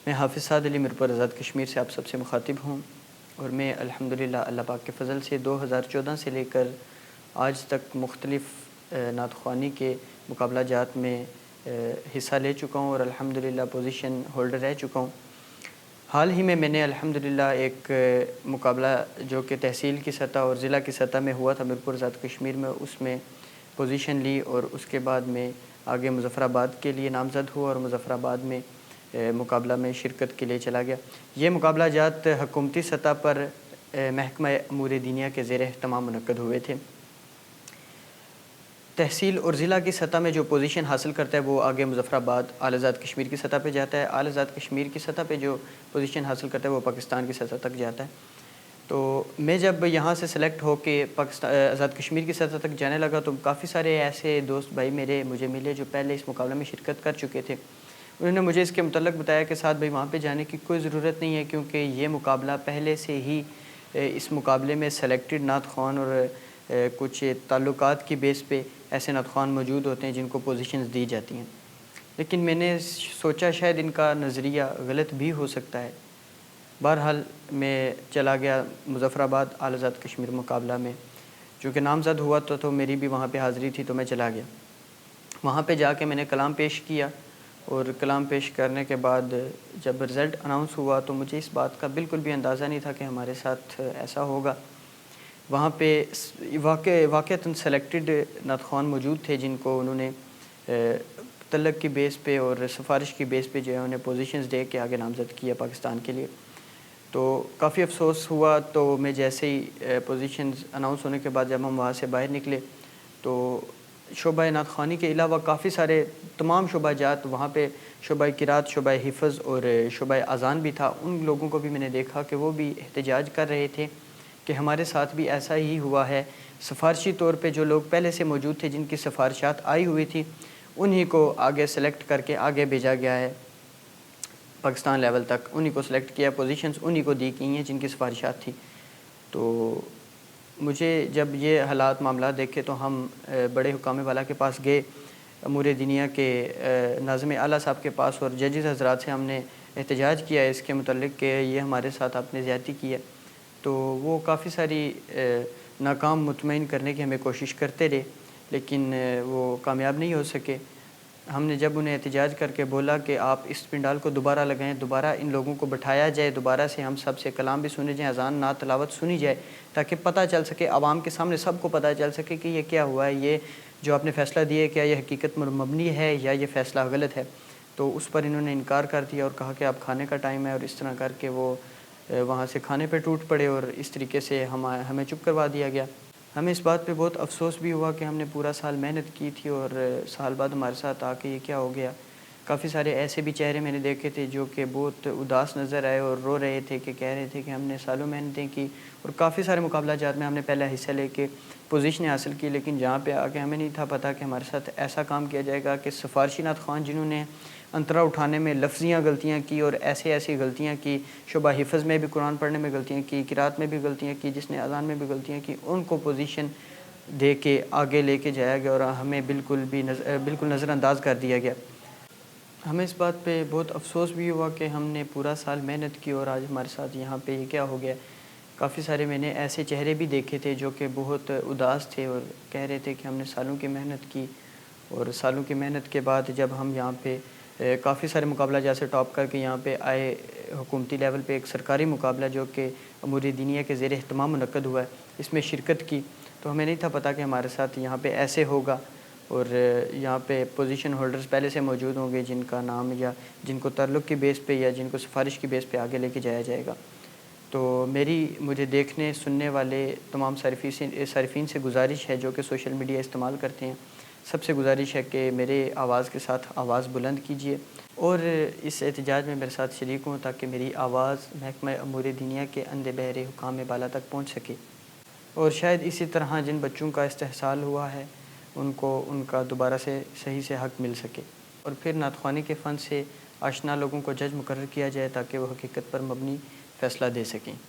میں حافظ سعد علی میرپور آزاد کشمیر سے آپ سب سے مخاطب ہوں، اور میں الحمدللہ اللہ پاک کے فضل سے 2014 سے لے کر آج تک مختلف نعت خوانی کے مقابلہ جات میں حصہ لے چکا ہوں اور الحمدللہ پوزیشن ہولڈر رہ چکا ہوں۔ حال ہی میں نے الحمدللہ ایک مقابلہ جو کہ تحصیل کی سطح اور ضلع کی سطح میں ہوا تھا میرپور آزاد کشمیر میں، اس میں پوزیشن لی اور اس کے بعد میں آگے مظفر آباد کے لیے نامزد ہوا اور مظفر آباد میں مقابلہ میں شرکت کے لیے چلا گیا۔ یہ مقابلہ جات حکومتی سطح پر محکمہ امور دینیہ کے زیر اہتمام منعقد ہوئے تھے۔ تحصیل اور ضلع کی سطح میں جو پوزیشن حاصل کرتا ہے وہ آگے مظفر آباد اعلیٰ آزاد کشمیر کی سطح پہ جاتا ہے، اعلیٰ آزاد کشمیر کی سطح پہ جو پوزیشن حاصل کرتا ہے وہ پاکستان کی سطح تک جاتا ہے۔ تو میں جب یہاں سے سلیکٹ ہو کے پاکستان آزاد کشمیر کی سطح تک جانے لگا تو کافی سارے ایسے دوست بھائی مجھے ملے جو پہلے اس مقابلے میں شرکت کر چکے تھے۔ انہوں نے مجھے اس کے متعلق بتایا کہ سعد بھائی وہاں پہ جانے کی کوئی ضرورت نہیں ہے، کیونکہ یہ مقابلہ پہلے سے ہی اس مقابلے میں سلیکٹڈ نعت خوان اور کچھ تعلقات کی بیس پہ ایسے نعت خوان موجود ہوتے ہیں جن کو پوزیشنز دی جاتی ہیں۔ لیکن میں نے سوچا شاید ان کا نظریہ غلط بھی ہو سکتا ہے۔ بہرحال میں چلا گیا مظفر آباد اعلیٰ آزاد کشمیر مقابلہ میں، چونکہ نامزد ہوا تو میری بھی وہاں پہ حاضری تھی تو میں چلا گیا۔ وہاں پہ جا کے میں نے کلام پیش کیا، اور کلام پیش کرنے کے بعد جب رزلٹ اناؤنس ہوا تو مجھے اس بات کا بالکل بھی اندازہ نہیں تھا کہ ہمارے ساتھ ایسا ہوگا۔ وہاں پہ واقعتاً سلیکٹڈ نعت خوان موجود تھے جن کو انہوں نے تلق کی بیس پہ اور سفارش کی بیس پہ جو ہے انہیں پوزیشنز دے کے آگے نامزد کیا پاکستان کے لیے۔ تو کافی افسوس ہوا، تو میں جیسے ہی پوزیشنز اناؤنس ہونے کے بعد جب ہم وہاں سے باہر نکلے تو شعبہ نعت خوانی کے علاوہ کافی سارے تمام شعبہ جات وہاں پہ شعبہ قرات، شعبہ حفظ اور شعبہ اذان بھی تھا، ان لوگوں کو بھی میں نے دیکھا کہ وہ بھی احتجاج کر رہے تھے کہ ہمارے ساتھ بھی ایسا ہی ہوا ہے۔ سفارشی طور پہ جو لوگ پہلے سے موجود تھے جن کی سفارشات آئی ہوئی تھی انہی کو آگے سلیکٹ کر کے آگے بھیجا گیا ہے پاکستان لیول تک، انہی کو سلیکٹ کیا، پوزیشنز انہی کو دی گئی ہیں جن کی سفارشات تھی۔ تو مجھے جب یہ حالات معاملات دیکھے تو ہم بڑے حکام والا کے پاس گئے، امور دینیہ کے ناظم اعلیٰ صاحب کے پاس، اور ججز حضرات سے ہم نے احتجاج کیا اس کے متعلق کہ یہ ہمارے ساتھ آپ نے زیادتی کی ہے۔ تو وہ کافی ساری ناکام مطمئن کرنے کی ہمیں کوشش کرتے رہے، لیکن وہ کامیاب نہیں ہو سکے۔ ہم نے جب انہیں احتجاج کر کے بولا کہ آپ اس پنڈال کو دوبارہ لگائیں، دوبارہ ان لوگوں کو بٹھایا جائے، دوبارہ سے ہم سب سے کلام بھی سنے جائیں، اذان نعت تلاوت سنی جائے، تاکہ پتہ چل سکے، عوام کے سامنے سب کو پتہ چل سکے کہ یہ کیا ہوا ہے، یہ جو آپ نے فیصلہ دیا ہے کیا یہ حقیقت مبنی ہے یا یہ فیصلہ غلط ہے۔ تو اس پر انہوں نے انکار کر دیا اور کہا کہ اب کھانے کا ٹائم ہے، اور اس طرح کر کے وہ وہاں سے کھانے پہ ٹوٹ پڑے، اور اس طریقے سے ہمیں چپ کروا دیا گیا۔ ہمیں اس بات پہ بہت افسوس بھی ہوا کہ ہم نے پورا سال محنت کی تھی اور سال بعد ہمارے ساتھ آ کے یہ کیا ہو گیا۔ کافی سارے ایسے بھی چہرے میں نے دیکھے تھے جو کہ بہت اداس نظر آئے اور رو رہے تھے، کہ کہہ رہے تھے کہ ہم نے سالوں محنتیں کی اور کافی سارے مقابلہ جات میں ہم نے پہلا حصہ لے کے پوزیشنیں حاصل کی، لیکن جہاں پہ آ کے ہمیں نہیں تھا پتہ کہ ہمارے ساتھ ایسا کام کیا جائے گا کہ سفارشی نعت خوان جنہوں نے انترا اٹھانے میں لفظیاں غلطیاں کی اور ایسی غلطیاں کی، شعبہ حفظ میں بھی قرآن پڑھنے میں غلطیاں کی، قرات میں بھی غلطیاں کی، جس نے اذان میں بھی غلطیاں کی، ان کو پوزیشن دے کے آگے لے کے جایا گیا اور ہمیں بالکل نظر انداز کر دیا گیا۔ ہمیں اس بات پہ بہت افسوس بھی ہوا کہ ہم نے پورا سال محنت کی اور آج ہمارے ساتھ یہاں پہ یہ کیا ہو گیا۔ کافی سارے میں نے ایسے چہرے بھی دیکھے تھے جو کہ بہت اداس تھے اور کہہ رہے تھے کہ ہم نے سالوں کی محنت کی، اور سالوں کی محنت کے بعد جب ہم یہاں پہ کافی سارے مقابلہ جیسے ٹاپ کر کے یہاں پہ آئے حکومتی لیول پہ ایک سرکاری مقابلہ جو کہ امور دینیہ کے زیر اہتمام منعقد ہوا ہے، اس میں شرکت کی، تو ہمیں نہیں تھا پتہ کہ ہمارے ساتھ یہاں پہ ایسے ہوگا، اور یہاں پہ پوزیشن ہولڈرز پہلے سے موجود ہوں گے جن کا نام یا جن کو تعلق کی بیس پہ یا جن کو سفارش کی بیس پہ آگے لے کے جایا جائے گا۔ تو مجھے دیکھنے سننے والے تمام صارفین سے گزارش ہے جو کہ سوشل میڈیا استعمال کرتے ہیں، سب سے گزارش ہے کہ میرے آواز کے ساتھ آواز بلند کیجیے اور اس احتجاج میں میرے ساتھ شریک ہوں، تاکہ میری آواز محکمہ امور دینیہ کے اندھے بہرے حکام بالا تک پہنچ سکے، اور شاید اسی طرح جن بچوں کا استحصال ہوا ہے ان کو ان کا دوبارہ سے صحیح سے حق مل سکے، اور پھر نعت خوانی کے فن سے آشنا لوگوں کو جج مقرر کیا جائے تاکہ وہ حقیقت پر مبنی فیصلہ دے سکیں۔